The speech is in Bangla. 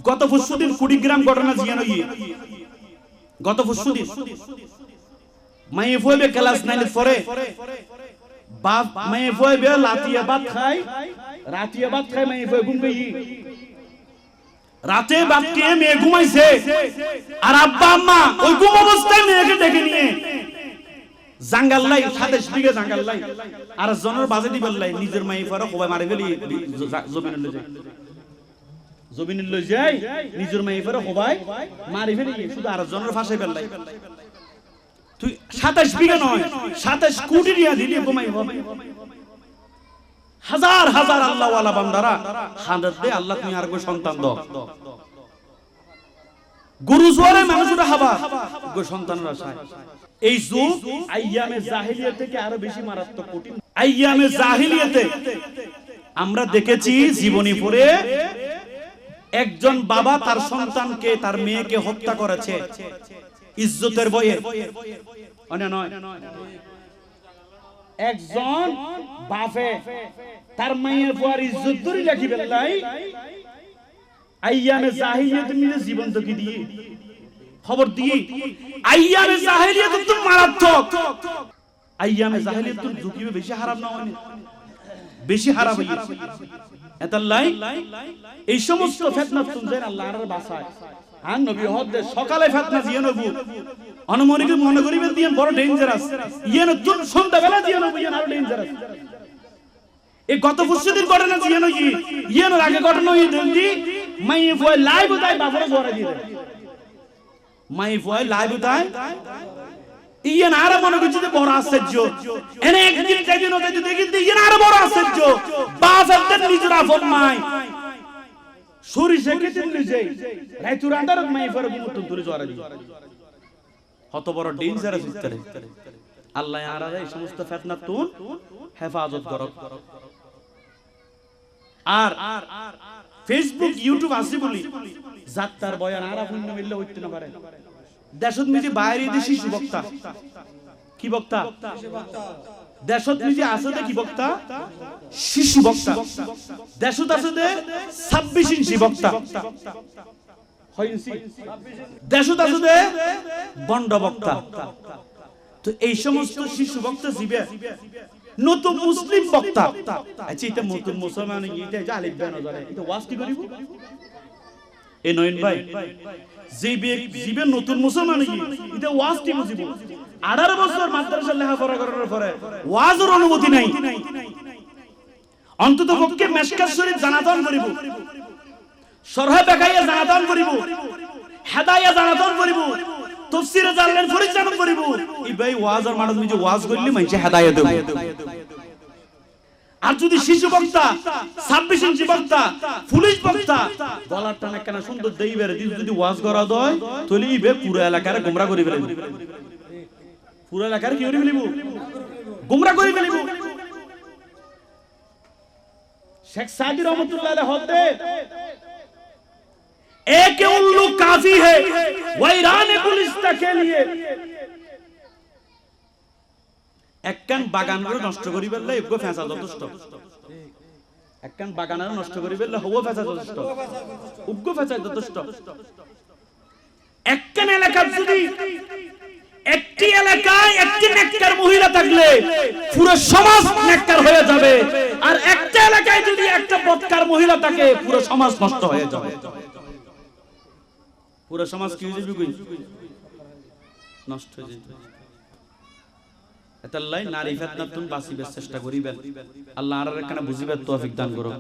গত পরশুদিন কুড়িগ্রাম ঘটনা জিয়ানো গিয়ে গত পরশুদিন মায়ে ফুয়ে ক্লাস 9 পড়ে বাপ মায়ে ফুয়ে লাতিয়া ভাত খায় মায়ে ফুয়ে ঘুম পেয়ে রাতে ভাত খেয়ে মেয়ে ঘুমাইছে আর আব্বা আম্মা ওই ঘুম অবস্থায় মেয়েকে ডেকে নিয়ে জাঙ্গাল লাই 27 বিঘা জাঙ্গাল লাই আর জনের বাজে দিবেন লাই নিজের মায়ে ফুয়ে কবাই মারি ফেলি জমিনের লই যাই নিজের মায়ে ফুয়ে কবাই মারি ফেলি শুধু আর জনের ফাঁসে ফেললাই তুই 27 বিঘা নয় 27 কোটি দিয়া দিলি ঘুমাই হবে হাজার হাজার আল্লাহ ওয়ালা বান্দারা হানাত দে আল্লাহ তুমি আর কো সন্তান দাও গুরু জোরে মানুষরা হাবা গো সন্তানরা চায় এই যুগ আইয়ামে জাহেলিয়ত থেকে আরো বেশি মারাত্মক কঠিন আইয়ামে জাহেলিয়তে আমরা দেখেছি জীবনী পড়ে একজন বাবা তার সন্তানকে তার মেয়েকে হত্যা করেছে ইজ্জতের বয়ে অন্য নয় একজন বাপে তার মায়ের পর ইজ্জত ধরে রাখি বেলাই আইয়ামে জাহিলিয়াত মিলে জীবন তো কি দিয়ে খবর দিয়ে আইয়ামে জাহিলিয়াত তো মারাত্মক আইয়ামে জাহিলিয়াত তো ঝুঁকিবে বেশি হারাম না হয় বেশি হারাম হই এতাল্লাই এই সমস্ত ফিতনা তুমদের আল্লাহর বাসায় আর নবী হদে সকালে ফিতনা দিয়ে নবু অনমনিকে মনে করিবেন দিয়ে বড় ডেঞ্জারাস ইয়েন তুন সন্ধ্যাবেলা দিয়ে নবু ইয়েন আরো ডেঞ্জারাস এই গত পরশুদিন ঘটনা দিয়ে নই ইয়েন আগে ঘটনা হই দিল্লি মাই ফয় লাইভ উতাই বাপরে জোরে দিয়ে মাই ফয় লাইভ উতাই ইয়েন আরো মনে করছে যে বড় আশ্চর্য এনে একদিন যাইবে না যাইতে দেখি ইয়েন আরো বড় আশ্চর্য বাপের নিজের আপন মাই সরিষা কেটে নিয়ে রাইতুর আন্দারত মাই ফয় গুমতুন তুলে জোরে দিয়ে কত বড় ডেঞ্জারাস ইত্তরে আল্লাহ আর এই সমস্ত ফিতনা তুন হেফাজত করো আর ফেসবুক ইউটিউব আছে বলি যাত্রার বয়ান আর আপনি মিললে হইতে না পারে দেশত মিজি বাইরে দেশি বক্তা কি বক্তা দেশত মিজি আছে দে কি বক্তা শিশু বক্তা দেশত আছে দে 26 ইঞ্চি বক্তা দেশত আছে দে বন্ড বক্তা তো এই সমস্ত শিশু বক্তা জিবে নতুন মুসলিম বক্তা আচ্ছা এটা নতুন মুসলমান এটা জালিব বেন ধরে এটা ওয়াজ কি করিব এই নয়ন ভাই জিবে নতুন মুসলমান এটা ওয়াজ কি বুঝিব 18 বছর মাদ্রাসা লেখাপড়া করার পরে ওয়াজের অনুমতি নাই অন্তত পক্ষে মেশকাত শরীফ জানাজান করিব সরহ বেকাইয়া জানাজান করিব হেদায়া জানাজান করিব তাফসীরে জানলেন পরিচালনা করিব এই ভাই ওয়াজ আর মানুষ নিজে ওয়াজ করলে মানছে হেদায়া দেব আর যদি শিশু বক্তা 26 ইঞ্চি বক্তা পুলিশ বক্তা গলার টানে কেন সুন্দর দেইবে যদি ওয়াজ করা দয় তাহলে ইবে পুরো এলাকারে গোমরা করে ফেলবে পুরো এলাকারে কি করে ফেলিব গোমরা করে ফেলিব শেখ সাদি রহমাতুল্লাহ আলাইহি হতে एक उल्लू काफी है वैरान गुलिस्ता के लिए একখান বাগানগুলো নষ্ট করি ফেললে এগো ফেঁসা যথেষ্ট একখান বাগানের নষ্ট করি ফেললে হবো ফেঁসা যথেষ্ট উগ্র ফেঁসা যথেষ্ট একখান এলাকার যদি একটি এলাকায় একটি নেককার মহিলা থাকলে পুরো সমাজ নেককার হয়ে যাবে আর একটা এলাকায় যদি একটা বদকার মহিলা থাকে পুরো সমাজ নষ্ট হয়ে যাবে পুরো সমাজ কি হয়ে যাবে নষ্ট হয়ে যাবে এতাল্লাই নারী ফিতনা তুন বাঁচিবার চেষ্টা করিবেন আল্লাহ আর এখানে বুঝিবার তৌফিক দান করুন।